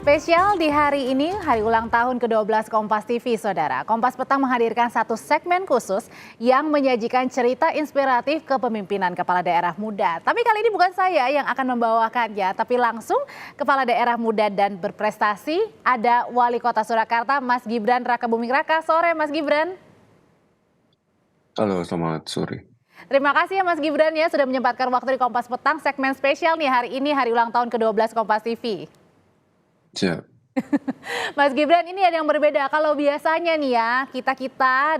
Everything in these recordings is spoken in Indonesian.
Spesial di hari ini, hari ulang tahun ke-12 Kompas TV, Saudara. Kompas Petang menghadirkan satu segmen khusus yang menyajikan cerita inspiratif kepemimpinan kepala daerah muda. Tapi kali ini bukan saya yang akan membawakannya, tapi langsung kepala daerah muda dan berprestasi, ada Wali Kota Surakarta, Mas Gibran Rakabuming Raka. Sore, Mas Gibran. Halo, selamat sore. Terima kasih ya Mas Gibran ya sudah menyempatkan waktu di Kompas Petang, segmen spesial nih hari ini, hari ulang tahun ke-12 Kompas TV. Siap. Mas Gibran, ini ada yang berbeda. Kalau biasanya nih ya, kita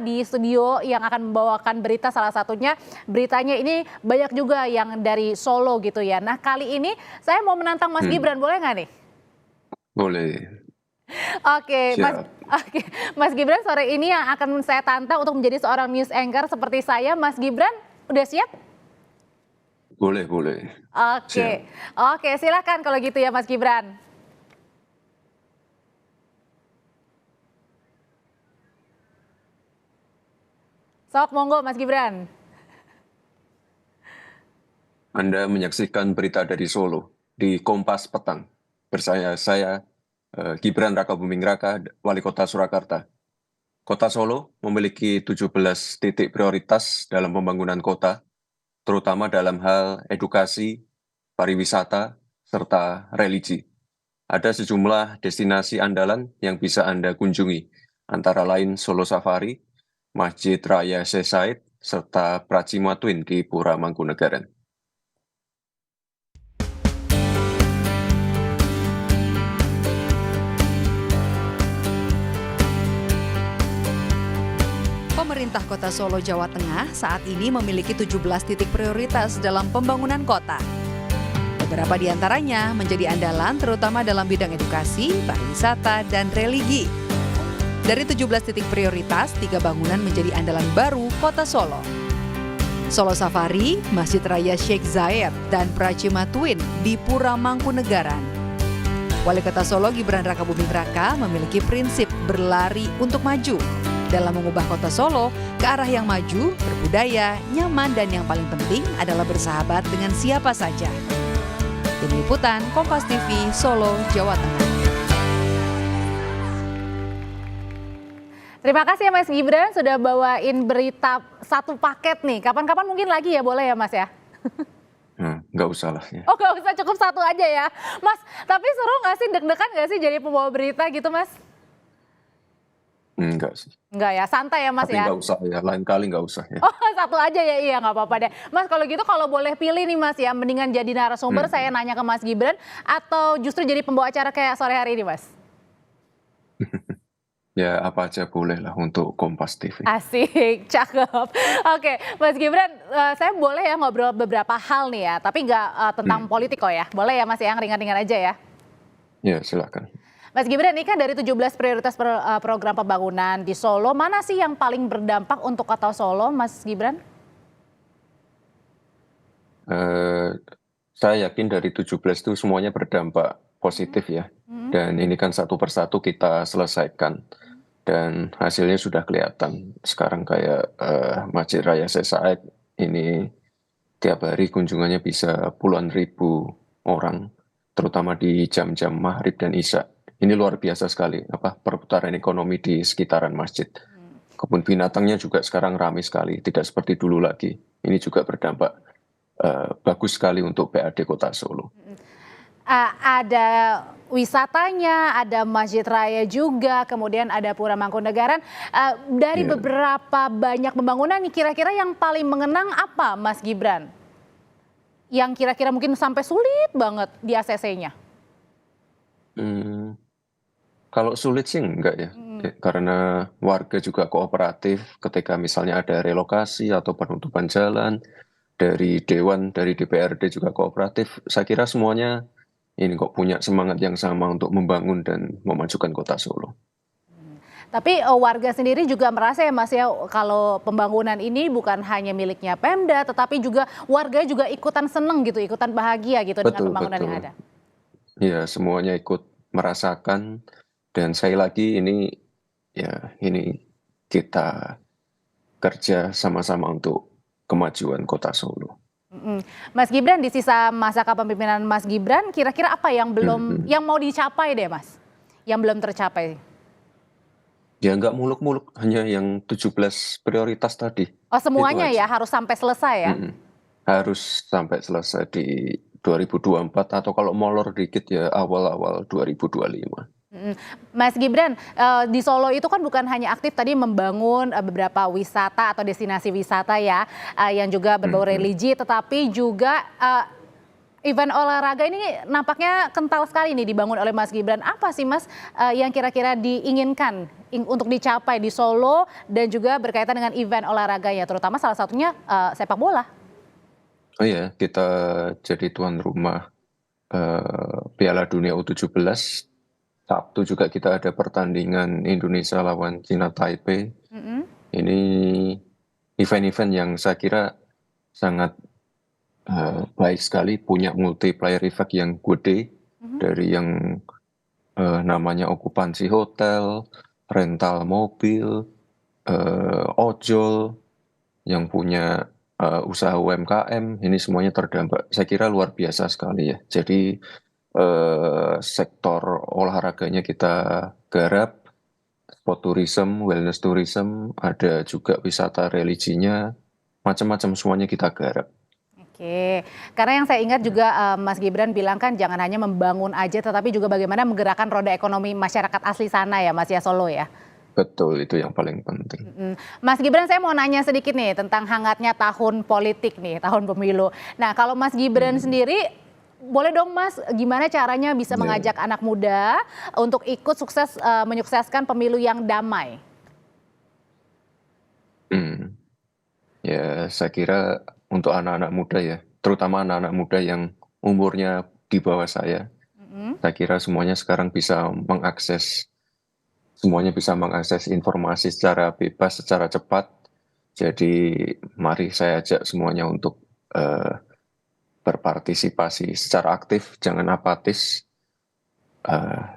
di studio yang akan membawakan berita, salah satunya beritanya ini banyak juga yang dari Solo gitu ya. Nah kali ini saya mau menantang Mas Gibran, boleh nggak nih? Boleh. Oke, Siap. Mas Gibran, sore ini yang akan saya tantang untuk menjadi seorang news anchor seperti saya. Mas Gibran, udah siap? Boleh. Oke, oke, silakan kalau gitu ya Mas Gibran. Sok, monggo Mas Gibran. Anda menyaksikan berita dari Solo di Kompas Petang. Saya Gibran Rakabuming Raka, Wali Kota Surakarta. Kota Solo memiliki 17 titik prioritas dalam pembangunan kota, terutama dalam hal edukasi, pariwisata, serta religi. Ada sejumlah destinasi andalan yang bisa Anda kunjungi, antara lain Solo Safari, Masjid Raya Syekh Said, serta Pracima Twin di Pura Mangkunegaran. Pemerintah Kota Solo, Jawa Tengah saat ini memiliki 17 titik prioritas dalam pembangunan kota. Beberapa di antaranya menjadi andalan terutama dalam bidang edukasi, pariwisata, dan religi. Dari 17 titik prioritas, 3 bangunan menjadi andalan baru Kota Solo. Solo Safari, Masjid Raya Syekh Zayed, dan Pracima Twin di Pura Mangkunegaran. Wali Kota Solo Gibran Rakabuming Raka memiliki prinsip berlari untuk maju dalam mengubah Kota Solo ke arah yang maju, berbudaya, nyaman, dan yang paling penting adalah bersahabat dengan siapa saja. Tim Liputan Kompas TV, Solo, Jawa Tengah. Terima kasih ya Mas Gibran sudah bawain berita satu paket nih. Kapan-kapan mungkin lagi ya, boleh ya Mas ya? Nggak usah lah ya. Oh nggak usah, cukup satu aja ya. Mas, tapi seru nggak sih, deg-degan nggak sih jadi pembawa berita gitu Mas? Enggak sih. Enggak ya, santai ya Mas Tapi ya? nggak usah ya, lain kali nggak usah ya. Oh satu aja ya, iya nggak apa-apa deh. Mas kalau gitu kalau boleh pilih nih Mas ya, mendingan jadi narasumber saya nanya ke Mas Gibran atau justru jadi pembawa acara kayak sore hari ini Mas? Ya apa aja boleh lah untuk Kompas TV. Asik, cakep. Oke, Mas Gibran, saya boleh ya ngobrol beberapa hal nih ya, tapi nggak tentang politik kok ya. Boleh ya Mas ya, yang ringan-ringan aja ya? Ya silakan. Mas Gibran, ini kan dari 17 prioritas program pembangunan di Solo, mana sih yang paling berdampak untuk Kota Solo, Mas Gibran? Saya yakin dari 17 itu semuanya berdampak positif ya. Dan ini kan satu persatu kita selesaikan. Dan hasilnya sudah kelihatan. Sekarang kayak Masjid Raya Syekh Said ini tiap hari kunjungannya bisa puluhan ribu orang, terutama di jam-jam maghrib dan isya. Ini luar biasa sekali, perputaran ekonomi di sekitaran masjid. Kebun binatangnya juga sekarang ramai sekali, tidak seperti dulu lagi. Ini juga berdampak bagus sekali untuk PAD Kota Solo. Ada wisatanya, ada Masjid Raya juga, kemudian ada Pura Mangkunegaran. Dari beberapa banyak pembangunan, kira-kira yang paling mengenang apa Mas Gibran? Yang kira-kira mungkin sampai sulit banget di ACC-nya? Kalau sulit sih enggak ya, karena warga juga kooperatif ketika misalnya ada relokasi atau penutupan jalan, dari Dewan, dari DPRD juga kooperatif. Saya kira semuanya ini kok punya semangat yang sama untuk membangun dan memajukan Kota Solo. Tapi warga sendiri juga merasa ya Mas ya, kalau pembangunan ini bukan hanya miliknya Pemda, tetapi juga warga juga ikutan seneng gitu, ikutan bahagia gitu dengan pembangunan yang ada. Iya, semuanya ikut merasakan, dan sekali lagi ini kita kerja sama-sama untuk kemajuan Kota Solo. Mas Gibran, di sisa masa kepemimpinan Mas Gibran, kira-kira apa yang yang mau dicapai deh Mas? Yang belum tercapai? Ya nggak muluk-muluk, hanya yang 17 prioritas tadi. Oh Itu semuanya aja. ya harus sampai selesai ya? Harus sampai selesai di 2024 atau kalau molor dikit ya awal-awal 2025. Mas Gibran, di Solo itu kan bukan hanya aktif tadi membangun beberapa wisata atau destinasi wisata ya, yang juga berbau religi, tetapi juga event olahraga ini nampaknya kental sekali nih dibangun oleh Mas Gibran. Apa sih Mas yang kira-kira diinginkan untuk dicapai di Solo dan juga berkaitan dengan event olahraganya, terutama salah satunya sepak bola? Oh ya, kita jadi tuan rumah Piala Dunia U17. Sabtu juga kita ada pertandingan Indonesia lawan China Taipei. Ini event-event yang saya kira sangat baik sekali, punya multiplier effect yang gede, dari yang namanya okupansi hotel, rental mobil, ojol, yang punya usaha UMKM, ini semuanya terdampak. Saya kira luar biasa sekali ya. Jadi sektor olahraganya kita garap, sport tourism, wellness tourism, ada juga wisata religinya, macam-macam semuanya kita garap. Oke, karena yang saya ingat juga Mas Gibran bilang kan jangan hanya membangun aja, tetapi juga bagaimana menggerakkan roda ekonomi masyarakat asli sana ya Mas ya, Solo ya. Betul, itu yang paling penting. Mas Gibran, saya mau nanya sedikit nih tentang hangatnya tahun politik nih, tahun pemilu. Nah kalau Mas Gibran sendiri, boleh dong Mas, gimana caranya bisa mengajak anak muda untuk ikut sukses menyukseskan pemilu yang damai? Ya, saya kira untuk anak-anak muda ya, terutama anak-anak muda yang umurnya di bawah saya kira semuanya sekarang bisa mengakses informasi secara bebas, secara cepat. Jadi mari saya ajak semuanya untuk berpartisipasi secara aktif, jangan apatis,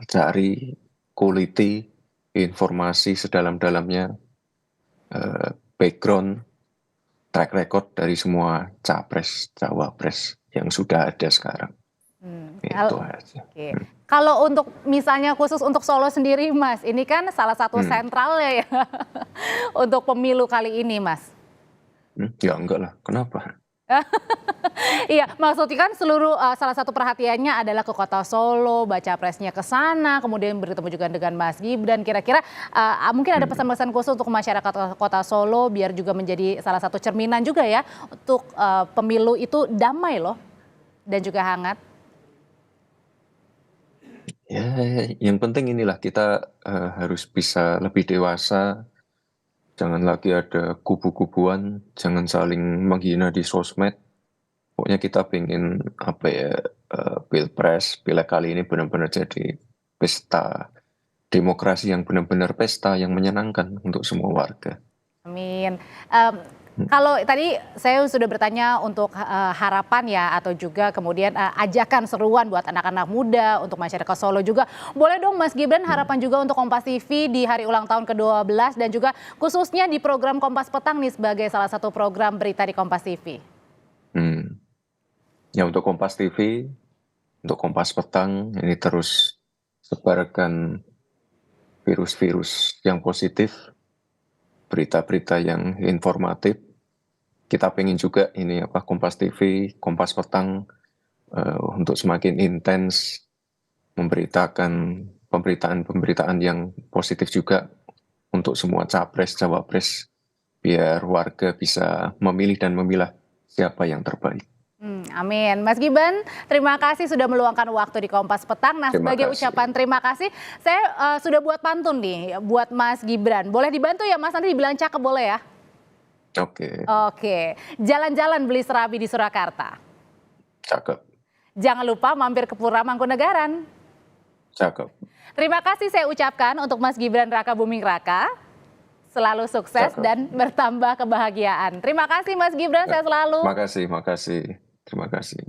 cari quality informasi sedalam-dalamnya, background, track record dari semua capres, cawapres yang sudah ada sekarang. Itu aja. Kalau untuk misalnya khusus untuk Solo sendiri Mas, ini kan salah satu sentralnya ya untuk pemilu kali ini Mas. Ya enggak lah, kenapa? Iya, maksudnya kan seluruh salah satu perhatiannya adalah ke kota Solo, baca presnya ke sana, kemudian bertemu juga dengan Mas Gibran. Kira-kira mungkin ada pesan-pesan khusus untuk masyarakat kota Solo biar juga menjadi salah satu cerminan juga ya untuk pemilu itu damai loh dan juga hangat. Ya, yang penting inilah kita harus bisa lebih dewasa. Jangan lagi ada kubu-kubuan, jangan saling menghina di sosmed. Pokoknya kita pengen pilpres, pileg kali ini benar-benar jadi pesta demokrasi yang benar-benar pesta yang menyenangkan untuk semua warga. Amin. Kalau tadi saya sudah bertanya untuk harapan ya atau juga kemudian ajakan seruan buat anak-anak muda, untuk masyarakat Solo juga. Boleh dong Mas Gibran harapan juga untuk Kompas TV di hari ulang tahun ke-12 dan juga khususnya di program Kompas Petang nih sebagai salah satu program berita di Kompas TV. Ya untuk Kompas TV, untuk Kompas Petang ini terus sebarkan virus-virus yang positif, berita-berita yang informatif. Kita pengen juga ini Kompas TV, Kompas Petang untuk semakin intens memberitakan pemberitaan yang positif juga untuk semua capres, cawapres, biar warga bisa memilih dan memilah siapa yang terbaik. Amin. Mas Gibran, terima kasih sudah meluangkan waktu di Kompas Petang. Nah, sebagai ucapan terima kasih, saya sudah buat pantun nih buat Mas Gibran. Boleh dibantu ya Mas, nanti dibilang cakep boleh ya? Oke. Jalan-jalan beli serabi di Surakarta. Cakep. Jangan lupa mampir ke Pura Mangkunegaran. Cakep. Terima kasih saya ucapkan untuk Mas Gibran Raka Buming Raka. Selalu sukses dan bertambah kebahagiaan. Terima kasih Mas Gibran, saya selalu. Makasih. Terima kasih.